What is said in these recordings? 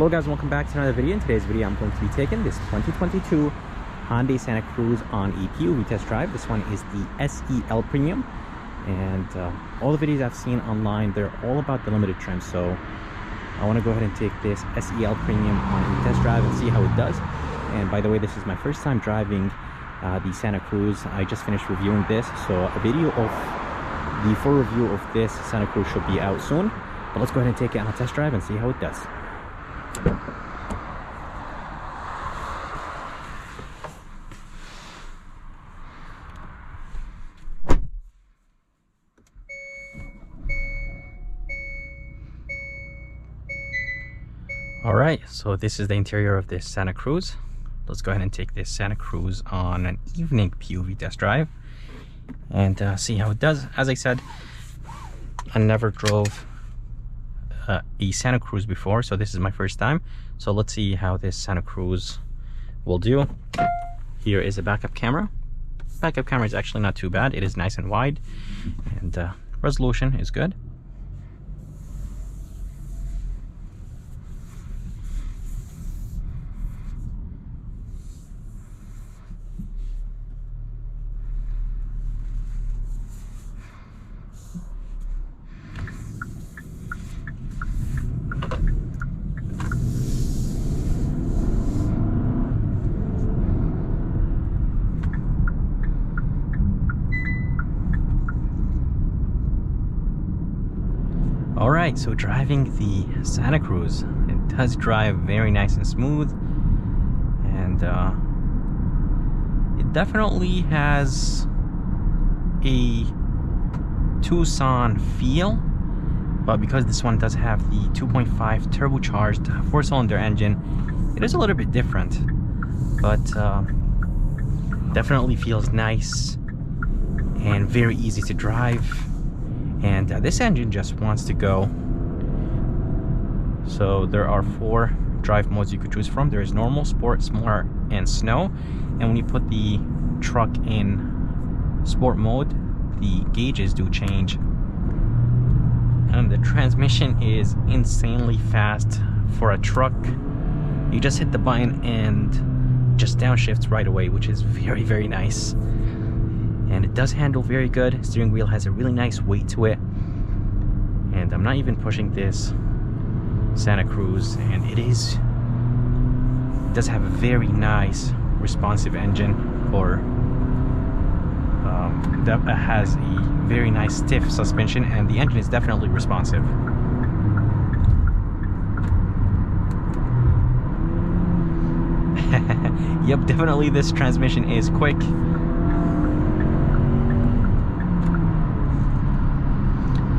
Hello guys, welcome back to another video. In today's video I'm going to be taking this 2022 Hyundai Santa Cruz on a POV test drive. This one is the SEL Premium, and all the videos I've seen online, they're all about the limited trim, so I want to go ahead and take this SEL Premium on a test drive and see how it does. And by the way, this is my first time driving the Santa Cruz. I just finished reviewing this, so a video of the full review of this Santa Cruz should be out soon. But let's go ahead and take it on a test drive and see how it does. Alright, so this is the interior of this Santa Cruz. Let's go ahead and take this Santa Cruz on an evening POV test drive and see how it does. As I said, I never drove a Santa Cruz before, so this is my first time. So let's see how this Santa Cruz will do. Here is a backup camera. Backup camera is actually not too bad. It is nice and wide, and resolution is good. Alright, so driving the Santa Cruz, it does drive very nice and smooth, and it definitely has a Tucson feel, but because this one does have the 2.5 turbocharged 4-cylinder engine, it is a little bit different, but definitely feels nice and very easy to drive. And this engine just wants to go. So there are 4 drive modes you could choose from. There is normal, sport, smart, and snow. And when you put the truck in sport mode, the gauges do change. And the transmission is insanely fast for a truck. You just hit the button and just downshifts right away, which is very, very nice. And it does handle very good. Steering wheel has a really nice weight to it. And I'm not even pushing this Santa Cruz, and it does have a very nice responsive engine, or that has a very nice stiff suspension, and the engine is definitely responsive. Yep, definitely this transmission is quick.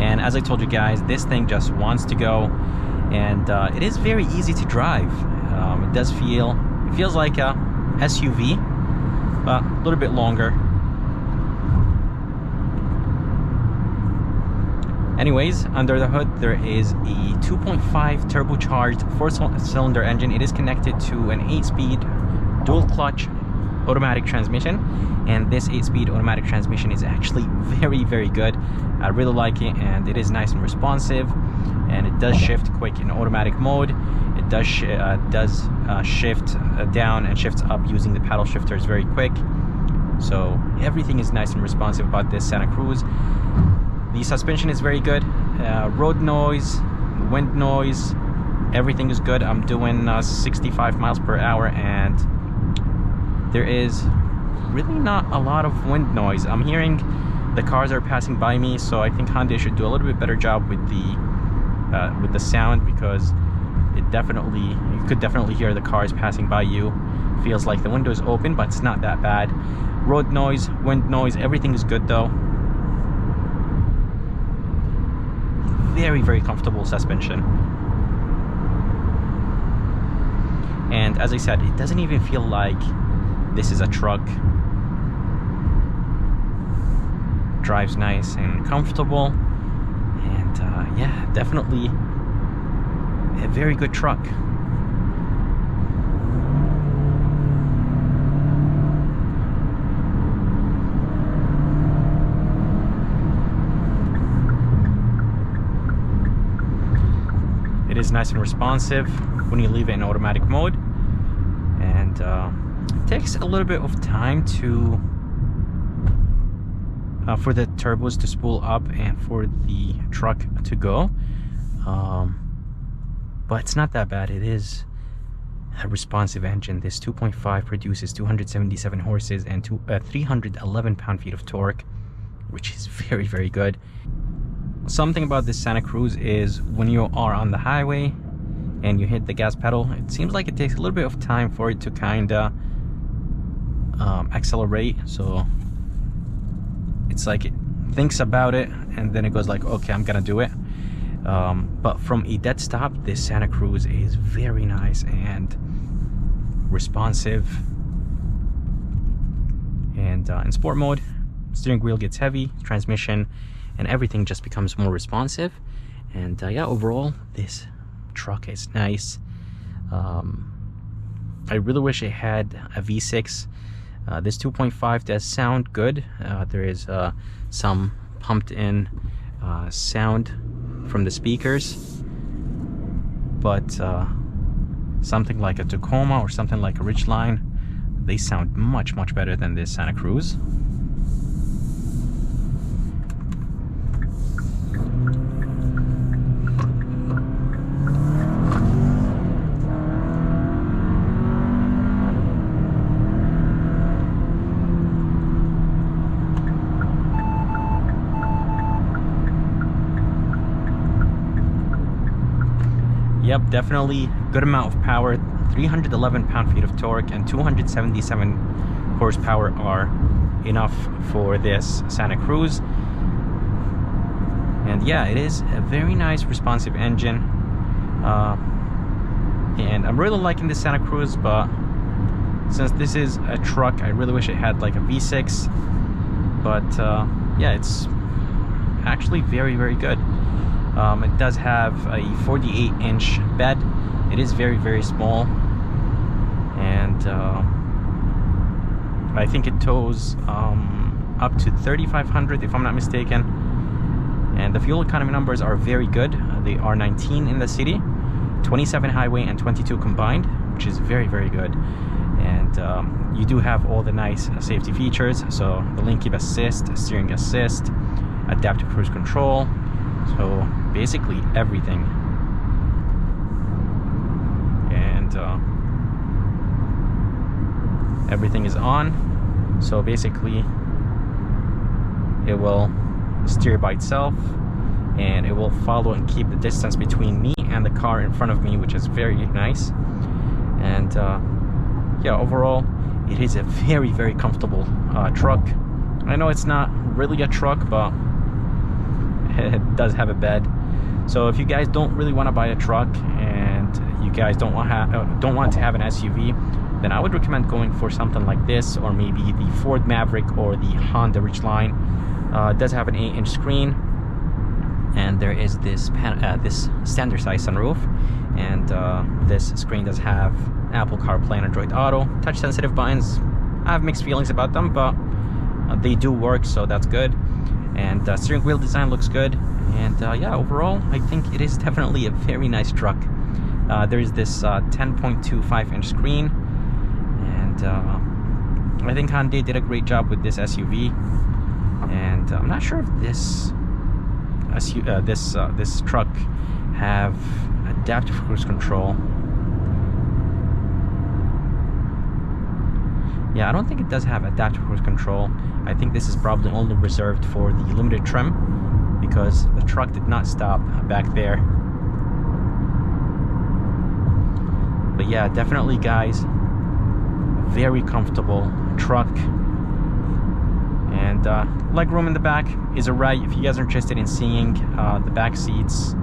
And as I told you guys, this thing just wants to go, and it is very easy to drive. It feels like a SUV, but a little bit longer. Anyways, under the hood there is a 2.5 turbocharged 4-cylinder engine. It is connected to an 8-speed dual clutch automatic transmission, and this 8-speed automatic transmission is actually very, very good. I really like it, and it is nice and responsive, and it does shift quick in automatic mode. It does shift down and shifts up using the paddle shifters very quick. So everything is nice and responsive about this Santa Cruz. The suspension is very good. Road noise, wind noise, everything is good. I'm doing 65 miles per hour, and there is really not a lot of wind noise. I'm hearing the cars are passing by me, so I think Hyundai should do a little bit better job with the sound, because you could definitely hear the cars passing by you. Feels like the window is open, but it's not that bad. Road noise, wind noise, everything is good though. Very, very comfortable suspension. And as I said, it doesn't even feel like this is a truck. Drives nice and comfortable, and yeah, definitely a very good truck. It is nice and responsive. when you leave it in automatic mode. And it takes a little bit of time to for the turbos to spool up and for the truck to go, but it's not that bad. It is a responsive engine. This 2.5 produces 277 horses and 311 pound-feet of torque, which is very, very good. Something about this Santa Cruz is when you are on the highway and you hit the gas pedal, it seems like it takes a little bit of time for it to kind of accelerate. So it's like it thinks about it and then it goes like, okay, I'm gonna do it. But from a dead stop, this Santa Cruz is very nice and responsive. And in sport mode, steering wheel gets heavy, transmission and everything just becomes more responsive. And yeah, overall this truck is nice. I really wish it had a V6. This 2.5 does sound good. There is some pumped in sound from the speakers, but something like a Tacoma or something like a Ridgeline, they sound much better than this Santa Cruz. Yep, definitely good amount of power. 311 pound-feet of torque and 277 horsepower are enough for this Santa Cruz. And yeah, it is a very nice responsive engine. And I'm really liking this Santa Cruz, but since this is a truck, I really wish it had like a V6. But yeah, it's actually very good. It does have a 48-inch bed. It is very small, and I think it tows up to 3,500 if I'm not mistaken. And the fuel economy numbers are very good. They are 19 in the city, 27 highway, and 22 combined, which is very good. And you do have all the nice safety features, so the lane keep assist, steering assist, adaptive cruise control. So basically everything. And everything is on. So basically it will steer by itself, and it will follow and keep the distance between me and the car in front of me, which is very nice. And yeah, overall it is a very comfortable truck. I know it's not really a truck, but it does have a bed. So if you guys don't really want to buy a truck and you guys don't want to have an SUV, then I would recommend going for something like this, or maybe the Ford Maverick or the Honda Ridgeline. It does have an 8-inch screen, and there is this this standard size sunroof, and this screen does have Apple CarPlay and Android Auto. Touch sensitive buttons, I have mixed feelings about them, but they do work, so that's good. And steering wheel design looks good. And yeah, overall I think it is definitely a very nice truck. There is this 10.25-inch screen, and I think Hyundai did a great job with this SUV. And I'm not sure if this this truck have adaptive cruise control. Yeah, I don't think it does have adaptive cruise control. I think this is probably only reserved for the limited trim, because the truck did not stop back there. But yeah, definitely guys, very comfortable truck. And legroom in the back is alright. If you guys are interested in seeing the back seats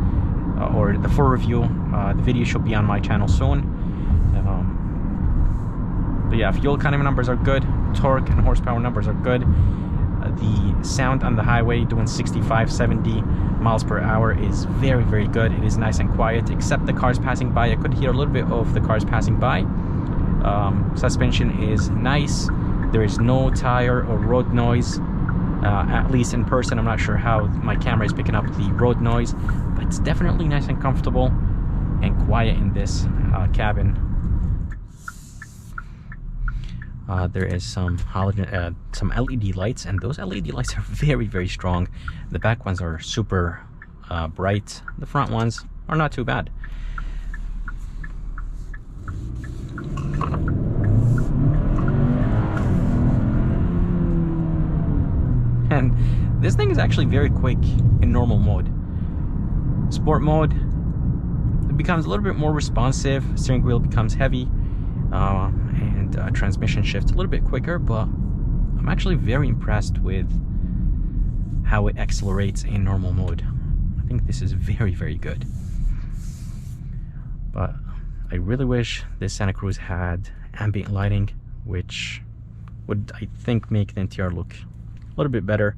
or the full review, the video should be on my channel soon. But yeah, fuel economy numbers are good, torque and horsepower numbers are good. The sound on the highway doing 65-70 miles per hour is very good. It is nice and quiet, except the cars passing by. I could hear a little bit of the cars passing by. Suspension is nice. There is no tire or road noise, at least in person. I'm not sure how my camera is picking up the road noise, but it's definitely nice and comfortable. and quiet in this cabin. There is some halogen, some LED lights, and those LED lights are very, very strong. The back ones are super bright. The front ones are not too bad. And this thing is actually very quick in normal mode. Sport mode, it becomes a little bit more responsive. Steering wheel becomes heavy, and transmission shifts a little bit quicker, but I'm actually very impressed with how it accelerates in normal mode. I think this is very, very good. But I really wish this Santa Cruz had ambient lighting, which would, I think, make the interior look a little bit better.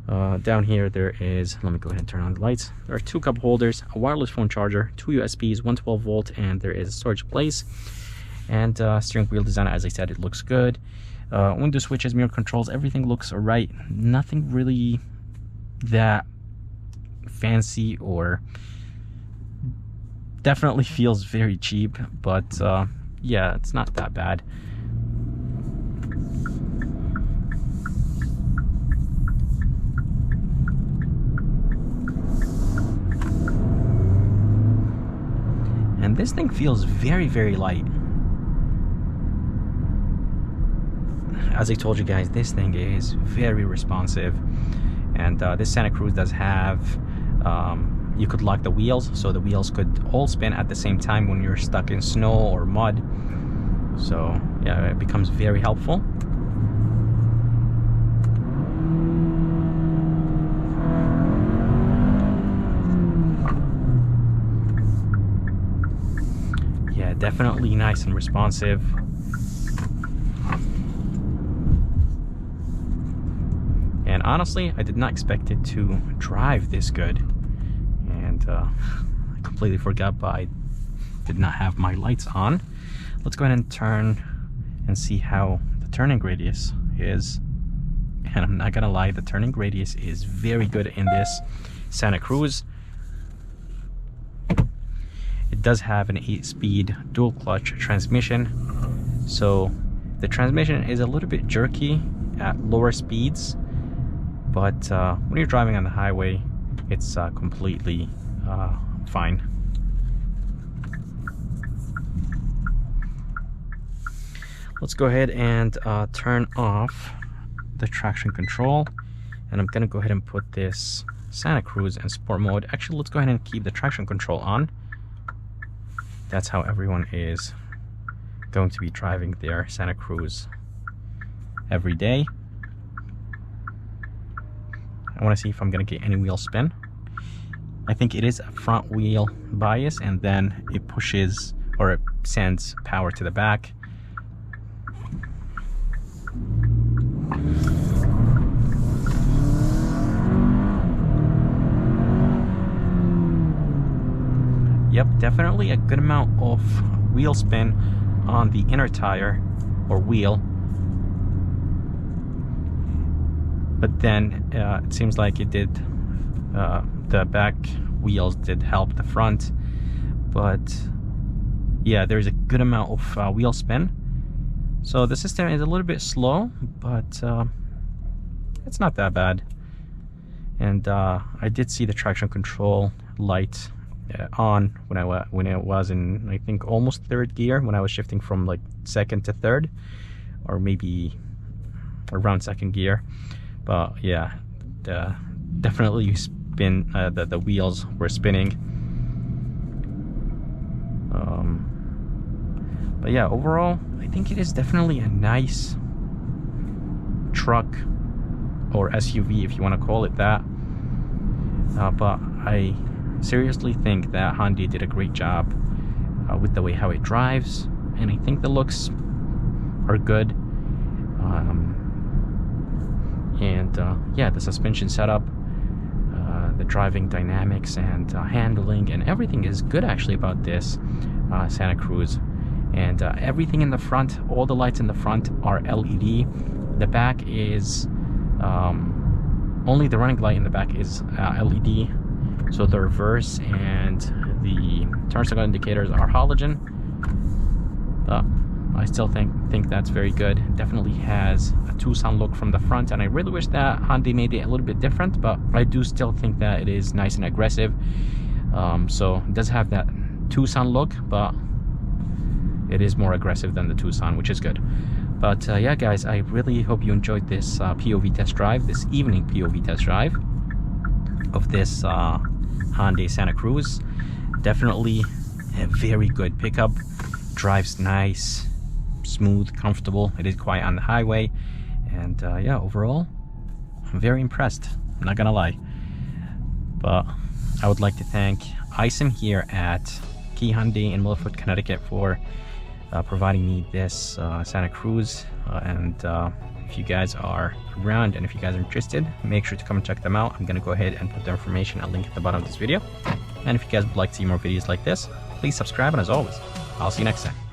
Down here there is, let me go ahead and turn on the lights. There are 2 cup holders, a wireless phone charger, 2 USBs, 1 12 volt, and there is a storage place. And steering wheel design, as I said, it looks good. Window switches, mirror controls, everything looks alright. Nothing really that fancy, or definitely feels very cheap, but yeah, it's not that bad. And this thing feels very, very light. As I told you guys, this thing is very responsive. And this Santa Cruz does have, you could lock the wheels, so the wheels could all spin at the same time when you're stuck in snow or mud. So yeah, it becomes very helpful. Yeah, definitely nice and responsive. And honestly, I did not expect it to drive this good. And I completely forgot, but I did not have my lights on. Let's go ahead and turn and see how the turning radius is. And I'm not gonna lie, the turning radius is very good in this Santa Cruz. It does have an 8-speed dual clutch transmission, so the transmission is a little bit jerky at lower speeds, but when you're driving on the highway, it's completely fine. Let's go ahead and turn off the traction control, and I'm gonna go ahead and put this Santa Cruz in sport mode. Actually, let's go ahead and keep the traction control on. That's how everyone is going to be driving their Santa Cruz every day. I want to see if I'm going to get any wheel spin. I think it is a front wheel bias, and then it pushes, or it sends power to the back. Yep, definitely a good amount of wheel spin on the inner tire or wheel. But then it seems like it did, the back wheels did help the front. But yeah, there's a good amount of wheel spin. So the system is a little bit slow, but it's not that bad. And I did see the traction control light on when it was in, I think, almost 3rd gear, when I was shifting from like 2nd to 3rd, or maybe around 2nd gear. But yeah, definitely you spin, the wheels were spinning. But yeah, overall I think it is definitely a nice truck, or SUV if you want to call it that. But I seriously think that Hyundai did a great job with the way how it drives, and I think the looks are good. Yeah, the suspension setup, the driving dynamics and handling and everything is good actually about this Santa Cruz. And everything in the front, all the lights in the front are LED. The back is only the running light in the back is LED. So the reverse and The turn signal indicators are halogen, but I still think that's very good. Definitely has a Tucson look from the front, and I really wish that Hyundai made it a little bit different, but I do still think that it is nice and aggressive. So it does have that Tucson look, but it is more aggressive than the Tucson, which is good. But yeah, guys, I really hope you enjoyed this POV test drive, this evening POV test drive of this Hyundai Santa Cruz. Definitely a very good pickup. Drives nice, smooth, comfortable. It is quiet on the highway, and yeah, overall I'm very impressed, I'm not gonna lie. But I would like to thank SAM here at Key Hyundai in Milford, Connecticut for providing me this Santa Cruz, and if you guys are around and if you guys are interested, make sure to come and check them out. I'm gonna go ahead and put their information, a link at the bottom of this video, and if you guys would like to see more videos like this, please subscribe, and as always, I'll see you next time.